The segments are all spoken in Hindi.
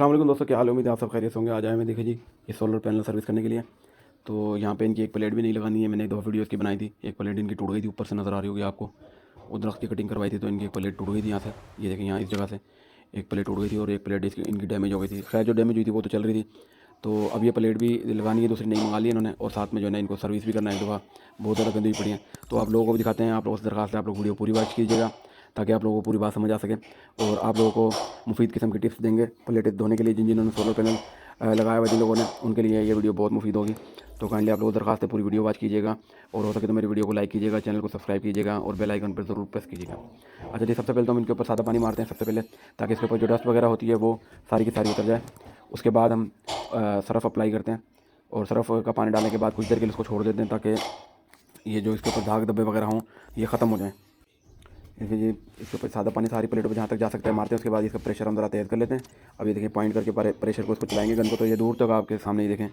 अस्सलाम वालेकुम दोस्तों, क्या हाल है? उम्मीद है आप सब खैरियत से होंगे। आज आए मैं देखिए जी ये सोलर पैनल सर्विस करने के लिए। तो यहाँ पे इनकी एक प्लेट भी नहीं लगानी है। मैंने एक दफ़ा वीडियो इसकी बनाई थी, एक प्लेट इनकी टूट गई थी, ऊपर से नज़र आ रही होगी आपको। वो दरख्त की कटिंग करवाई थी तो इनकी एक प्लेट टूट गई थी यहाँ से। ये देखें, यहाँ इस जगह से एक प्लेट टूट गई थी और एक प्लेट इसकी इनकी डैमेज हो गई थी। खैर जो डैमेज हुई थी वो तो चल रही थी। तो अब ये प्लेट भी लगानी है, दूसरी नई मंगा ली है इन्होंने, और साथ में जो है ना इनको सर्विस भी करना है एक दफ़ा। बहुत ज़्यादा गंदी पड़ी है। तो आप लोगों को भी दिखाते हैं। आप लोगों से दरखास्त है, आप लोग वीडियो पूरी वॉच कीजिएगा ताकि आप लोगों को पूरी बात समझ आ सके और आप लोगों को मुफीद किस्म की टिप्स देंगे प्लेटें धोने के लिए। जिन्होंने सोलर पैनल लगाया हुआ जिन लोगों ने, उनके लिए ये वीडियो बहुत मुफीद होगी। तो काइंडली आप लोगों को दरखास्त है पूरी वीडियो वॉच कीजिएगा और हो सके तो मेरी वीडियो को लाइक कीजिएगा, चैनल को सब्सक्राइब कीजिएगा और बेल आइकन पर ज़रूर प्रेस कीजिएगा। अच्छा जी, सबसे पहले तो हम इनके ऊपर सादा पानी मारते हैं सबसे पहले, ताकि इसके ऊपर जो डस्ट वगैरह होती है वो सारी की सारी उतर जाए। उसके बाद हम सरफ़ अप्लाई करते हैं और सरफ़ का पानी डालने के बाद कुछ देर के लिए इसको छोड़ देते हैं ताकि ये जो इसके ऊपर दाग धब्बे वगैरह हों ये ख़त्म हो जाएँ। देखिए जी, इसके ऊपर सादा पानी सारी प्लेटों पर जहाँ तक जा सकता है मारते हैं। उसके बाद इसका प्रेशर हम ज़रा तेज़ कर लेते हैं। अब ये देखिए पॉइंट करके प्रेशर को इसको चलाएंगे गन को, तो ये दूर तक आपके सामने ही देखें,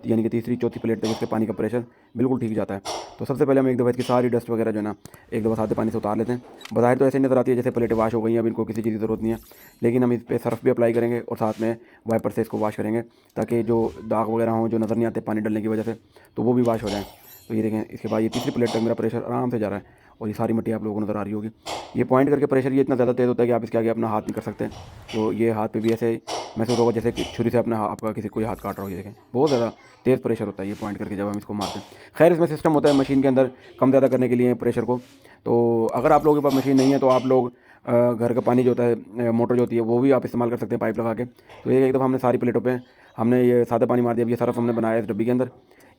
यानी कि तीसरी चौथी प्लेट तक इसके पानी का प्रेशर बिल्कुल ठीक जाता है। तो सबसे पहले हम एक दफ़ा इसकी सारी डस्ट वगैरह जो है ना एक दफ़ा सादे पानी से उतार लेते हैं। बाहर तो ऐसे नज़र आती है जैसे प्लेटें वाश हो गई हैं, अब इनको किसी चीज़ की ज़रूरत नहीं है, लेकिन हम इस पर सर्फ भी अप्लाई करेंगे और साथ में वाइपर से इसको वाश करेंगे ताकि जो दाग वगैरह हों जो नज़र नहीं आते पानी डालने की वजह से, तो वो भी वाश हो जाएँ। तो ये देखें, इसके बाद ये तीसरी प्लेट तक मेरा प्रेशर आराम से जा रहा है और ये सारी मिट्टी आप लोगों को नज़र आ रही होगी। ये पॉइंट करके प्रेशर ये इतना ज़्यादा तेज़ होता है कि आप इसके आगे अपना हाथ नहीं कर सकते। तो ये हाथ पे भी ऐसे महसूस होगा जैसे कि छुरी से अपना आपका किसी कोई हाथ काट रहा हो। ये देखें, बहुत ज़्यादा तेज़ प्रेशर होता है ये पॉइंट करके जब हम इसको मारते हैं। खैर इसमें सिस्टम होता है मशीन के अंदर कम ज़्यादा करने के लिए प्रेशर को। तो अगर आप लोगों के पास मशीन नहीं है तो आप लोग घर का पानी जो होता है मोटर जो होती है वो भी आप इस्तेमाल कर सकते हैं पाइप लगा के। तो ये एक दफ़ा हमने सारी प्लेटों पे हमने ये सादा पानी मार दिया। अब ये सरफ हमने बनाया इस डब्बी के अंदर,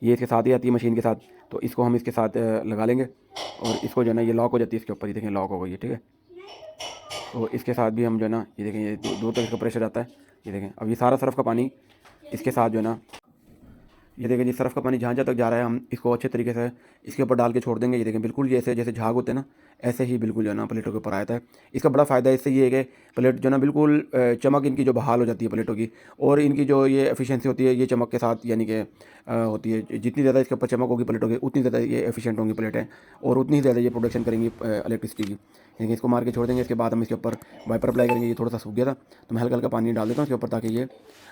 ये इसके साथ ही आती है मशीन के साथ। तो इसको हम इसके साथ लगा लेंगे और इसको जो है ना ये लॉक हो जाती है इसके ऊपर। ये देखें लॉक हो गई है, ठीक है। तो इसके साथ भी हम जो है ना ये देखें ये दो तक इसका प्रेशर आता है। ये देखें, अब ये सारा सरफ का पानी इसके साथ जो है ना, ये देखें जी सरफ का पानी जहाँ जहाँ तक जा रहा है हम इसको अच्छे तरीके से इसके ऊपर डाल के छोड़ देंगे। ये देखें बिल्कुल जैसे जैसे झाग होते हैं ना ऐसे ही बिल्कुल जो है ना प्लेटों के ऊपर आता है। इसका बड़ा फ़ायदा इससे ये है कि प्लेट जो है ना बिल्कुल चमक इनकी जो बहाल हो जाती है प्लेटों की, और इनकी जो ये एफिशिएंसी होती है ये चमक के साथ यानी कि होती है। जितनी ज़्यादा इसके ऊपर चमक होगी प्लेटों की उतनी ज़्यादा ये एफिशिएंट होंगी प्लेटें और उतनी ही ज़्यादा ये प्रोडक्शन करेंगी इलेक्ट्रिसिटी की। यानी कि इसको मार के छोड़ देंगे। इसके बाद हम इसके ऊपर वाइपर अप्लाई करेंगे। ये थोड़ा सा सूख गया था तो मैं हल्का हल्का पानी डाल देता हूँ इसके ऊपर ताकि ये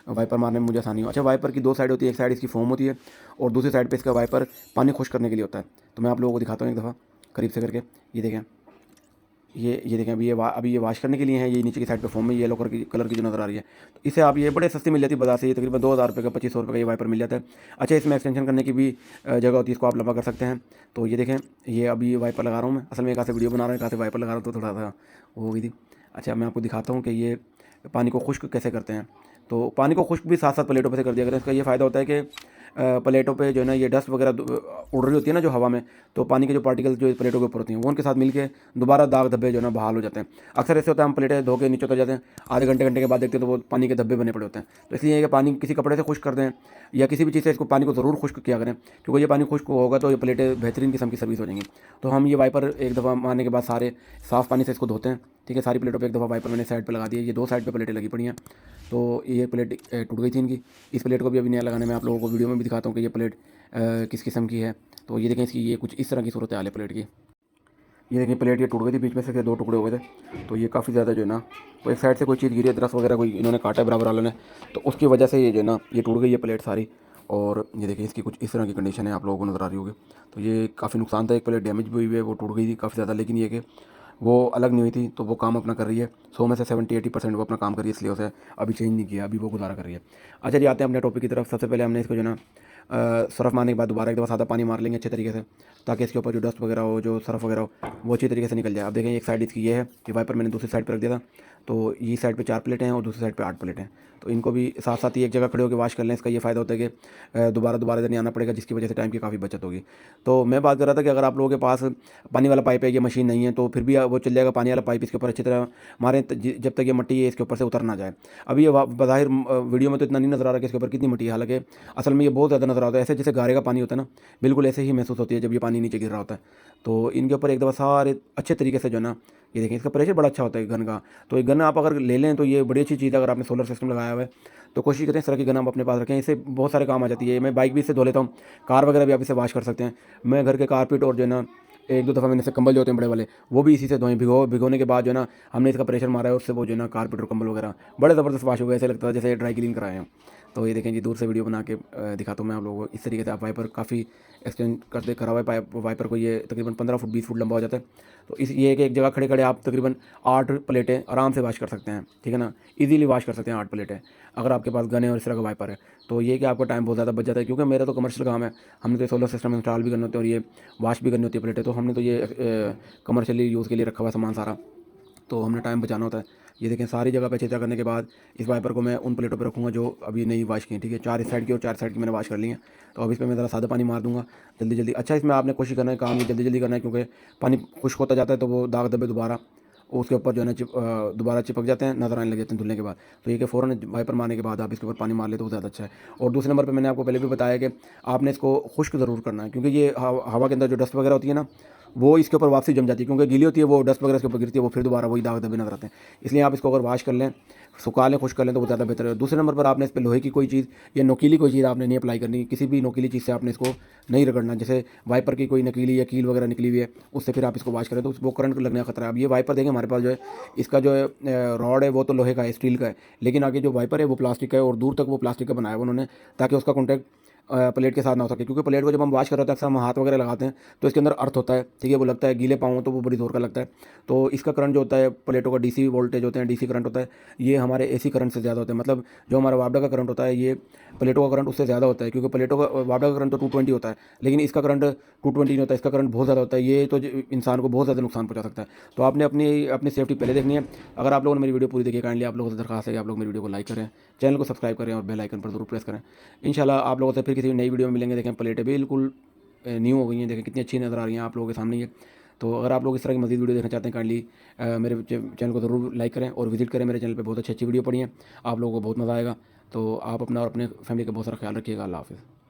वाइपर मारने में मुझे आसानी हो। अच्छा, वाइपर की दो साइड होती है, एक साइड इसकी फोम होती है और दूसरी साइड पे इसका वाइपर पानी खुश करने के लिए होता है। तो मैं आप लोगों को दिखाता हूँ एक दफ़ा करीब से करके। ये देखें, ये देखें, अभी ये वाश करने के लिए है। ये नीचे की साइड पे फोम में येलो कलर की जो नज़र आ रही है। तो इसे आप ये बड़े सस्ती मिल जाती है बाजार से। ये तकरीबन 2000 रुपये का 2500 रुपये का ये वाइपर मिल जाता है। अच्छा, इसमें एक्सटेंशन करने की भी जगह होती है, इसको आप लंबा कर सकते हैं। तो ये देखें, ये अभी वाइपर लगा रहा हूँ मैं। असल में कहाँ से वीडियो बना रहा हूँ कहाँ से वाइपर लगा रहा हूँ तो थोड़ा सा वो हो गई थी। अच्छा, मैं आपको दिखाता हूँ कि ये पानी को खुश्क कैसे करते हैं। तो पानी को खुश्क भी साथ साथ प्लेटों पे से कर दिया करें। इसका ये फ़ायदा होता है कि प्लेटों पे जो है ना ये डस्ट वगैरह उड़ रही होती है ना जो हवा में, तो पानी के जो पार्टिकल्स जो प्लेटों के ऊपर होती हैं वो उनके साथ मिलके दोबारा दाग धब्बे जो है ना बहाल हो जाते हैं। अक्सर ऐसे होता है हम प्लेटें धो के नीचे उतर जाते हैं, आधे घंटे के बाद देखते हैं तो वो पानी के धब्बे बने पड़े होते हैं। तो इसलिए कि पानी किसी कपड़े से खुश्क कर दें या किसी भी चीज़ से इसको पानी को ज़रूर खुश्क किया करें, क्योंकि ये पानी खुश्क होगा तो ये प्लेटें बेहतरीन किस्म की सर्विस हो जाएंगी। तो हम ये वाइपर एक दफ़ा मारने के बाद सारे साफ़ पानी से इसको धोते हैं, ठीक है। सारी प्लेटों पे एक दफ़ा वाइपर मैंने साइड पे लगा दिया। ये दो साइड पे प्लेटें लगी पड़ी हैं। तो ये प्लेट टूट गई थी इनकी। इस प्लेट को भी अभी नया लगाने में आप लोगों को वीडियो में भी दिखाता हूँ कि ये प्लेट किस किस्म की है। तो ये देखें, इसकी ये कुछ इस तरह की सूरत हाल है प्लेट की। ये देखिए प्लेट ये टूट गई थी, बीच में से दो टुकड़े हो गए थे। तो ये काफ़ी ज़्यादा जो है ना वो एक साइड से कोई चीज़ गिरी है, दरख्त वगैरह कोई इन्होंने काटा है बराबर वालों ने, तो उसकी वजह से ये जो है ना ये टूट गई है प्लेट सारी। और ये देखिए इसकी कुछ इस तरह की कंडीशन है, आप लोगों को नज़र आ रही होगी। तो ये काफ़ी नुकसान था, एक प्लेट डैमेज भी हुई है, वो टूट गई थी काफ़ी ज़्यादा, लेकिन ये कि वो अलग नहीं हुई थी तो वो काम अपना कर रही है। 100 में से 70-80% वो अपना काम कर रही है, इसलिए उसे अभी चेंज नहीं किया, अभी वो गुजारा कर रही है। अच्छा जी, आते हैं अपने टॉपिक की तरफ। सबसे पहले हमने इसको जो है ना सरफ़ मारने के बाद दोबारा एक दफ़ा सादा पानी मार लेंगे अच्छे तरीके से, ताकि इसके ऊपर जो डस्ट वगैरह हो जो सरफ़ वगैरह हो वो अच्छी तरीके से निकल जाए। अब देखें एक साइड इसकी ये है, ये वाइपर मैंने दूसरी साइड पर रख दिया था। तो ये साइड पे 4 प्लेटें हैं और दूसरी साइड पे 8 प्लेटें हैं। तो इनको भी साथ साथ ही एक जगह खड़े होकर वाश कर लें। इसका ये फ़ायदा होता है कि दोबारा इधर नहीं आना पड़ेगा, जिसकी वजह से टाइम की काफ़ी बचत होगी। तो मैं बात कर रहा था कि अगर आप लोगों के पास पानी वाला पाइप है, ये मशीन नहीं है, तो फिर भी वो चल जाएगा पानी वाला पाइप इसके ऊपर अच्छी तरह मारें जब तक ये मट्टी है इसके ऊपर से उतर ना जाए। अभी ये बज़ाहिर वीडियो में तो इतना नहीं नज़र आ रहा कि इसके ऊपर कितनी मट्टी है, हालांकि असल में ये बहुत ज़्यादा नज़र आता है। ऐसे जैसे गारे का पानी होता है ना, बिल्कुल ऐसे ही महसूस होती है जब ये पानी नीचे गिर रहा होता है। तो इनके ऊपर एक दफ़ा सारे अच्छे तरीके से जो है ना ये देखें, इसका प्रेशर बड़ा अच्छा होता है गन का। तो ये गन आप अगर ले लें तो ये बड़ी अच्छी चीज़ है। अगर आपने सोलर सिस्टम लगाया हुआ है तो कोशिश करें इस तरह की गन आप अपने पास रखें, इससे बहुत सारे काम आ जाती है। मैं बाइक भी इससे धो लेता हूँ, कार वगैरह भी आप इससे वाश कर सकते हैं। मैं घर के कारपेट और जो है ना एक दो दफ़ा मैंने से कंबल जो होते हैं बड़े वाले वो भी इसी से धोए। भिगोने के बाद जो है ना हमने इसका प्रेशर मारा है, उससे वो जो है ना कारपेट और कंबल वगैरह बड़े ज़बरदस्त वॉश हो गए, ऐसे लगता है जैसे ड्राई क्लीन कराए हैं। तो ये देखें जी, दूर से वीडियो बना के दिखाता हूँ मैं आप लोगों को। इस तरीके से आप वाइपर काफ़ी एक्सटेंड करते करा हुआ है पाइप वाइपर को, ये तकरीबन 15 फुट 20 फुट लंबा हो जाता है। तो इस ये कि एक जगह खड़े खड़े आप तकरीबन 8 प्लेटें आराम से वॉश कर सकते हैं, ठीक है ना, ईज़िली वॉश कर सकते हैं 8 प्लेटें अगर आपके पास गन है और इस तरह का वाइपर है। तो ये कि आपका टाइम बहुत ज़्यादा बच जाता है, क्योंकि मेरा तो कमर्शियल काम है, हमने तो सोलर सिस्टम इंस्टॉल भी करने होते हैं और ये वॉश भी करनी होती है प्लेटें, तो हमने तो ये कमर्शियली यूज़ के लिए रखा हुआ सामान सारा, तो हमने टाइम बचाना होता है। ये देखें, सारी जगह पे छेचा करने के बाद इस वाइपर को मैं उन प्लेटों पे रखूँगा जो अभी नहीं वॉश की हैं, ठीक है। 4 इस साइड की और 4 साइड की मैंने वॉश कर ली हैं। तो अब इस पे मैं ज़रा सादा पानी मार दूँगा जल्दी जल्दी। अच्छा, इसमें आपने कोशिश करना है, काम ये जल्दी जल्दी करना है, क्योंकि पानी खुश्क होता जाता है तो वो दाग धब्बे दोबारा उसके ऊपर जो है ना दोबारा चिपक जाते हैं, नज़र आने लग जाते हैं धुलने के बाद। तो ये कि फ़ौरन वाइपर मारने के बाद आप इसके ऊपर पानी मार ले तो वो ज़्यादा अच्छा है। और दूसरे नंबर पे मैंने आपको पहले भी बताया कि आपने इसको खुश्क ज़रूर करना है, क्योंकि ये हवा के अंदर जो डस्ट वगैरह होती है ना, वो इसके ऊपर वापसी जम जाती है, क्योंकि गीली होती है, वो डस्ट वगैरह इसके ऊपर गिरती है, वो फिर दोबारा वही दाग धब्बे नज़र आते हैं। इसलिए आप इसको अगर वॉश कर लें, सुखा लें, खुश्क कर लें तो वो ज़्यादा बेहतर है। दूसरे नंबर पर आपने इस पे लोहे की कोई चीज़ या नोकीली कोई चीज़ आपने नहीं अप्लाई करनी, किसी भी नोकीली चीज़ से आपने इसको नहीं रगड़ना। जैसे वाइपर की कोई नकीली या कील वगैरह निकली हुई है, उससे फिर आप इसको वॉश करें तो वो करंट लगने का खतरा है। अब ये वाइपर देखें हमारे पास जो है, इसका जो है रॉड है वो तो लोहे का है, स्टील का है, लेकिन आगे जो वाइपर है वो प्लास्टिक का है, और दूर तक वो प्लास्टिक का बनाया है उन्होंने, ताकि उसका कॉन्टैक्ट प्लेट के साथ ना हो सके। क्योंकि प्लेट को जब हम वॉश कर रहे होते हैं, अक्सर हम हाथ वगैरह लगाते हैं तो इसके अंदर अर्थ होता है, ठीक है, वो लगता है गीले पाँव तो वो बड़ी ज़ोर का लगता है। तो इसका करंट जो होता है प्लेटों का, डीसी वोल्टेज होते हैं, डीसी करंट होता है, ये हमारे एसी करंट से ज़्यादा होता है। मतलब जो हमारा वापडा का करंट होता है, ये प्लेटों का करंट उससे ज़्यादा होता है, क्योंकि प्लेटों का वापडा का करंट तो 220 होता है, लेकिन इसका करंट 220 नहीं होता, इसका करंट बहुत ज़्यादा होता है। ये तो इंसान को बहुत ज़्यादा नुकसान पहुंचा सकता है। तो आपने अपनी अपनी सेफ्टी पहले देखनी है। अगर आप लोगों ने मेरी वीडियो पूरी देखी, काइंडली आप लोगों से दरखास्त है कि आप लोग मेरी वीडियो को लाइक करें, चैनल को सब्सक्राइब करें और बेल आइकन पर जरूर प्रेस करें। इंशाल्लाह आप लोगों से फिर किसी नई वीडियो में मिलेंगे। देखें, प्लेटें बिल्कुल न्यू हो गई हैं, देखें कितनी अच्छी नज़र आ रही हैं आप लोगों के सामने ही है। तो अगर आप लोग इस तरह की मज़ीद वीडियो देखना चाहते हैं, काइंडली मेरे चैनल को ज़रूर लाइक करें और विजिट करें मेरे चैनल पे। बहुत अच्छी अच्छी वीडियो पड़ी हैं, आप लोगों को बहुत मज़ा आएगा। तो आप अपना और अपने फैमिली का बहुत सारा ख्याल रखिएगा। अल्लाह हाफ़िज़।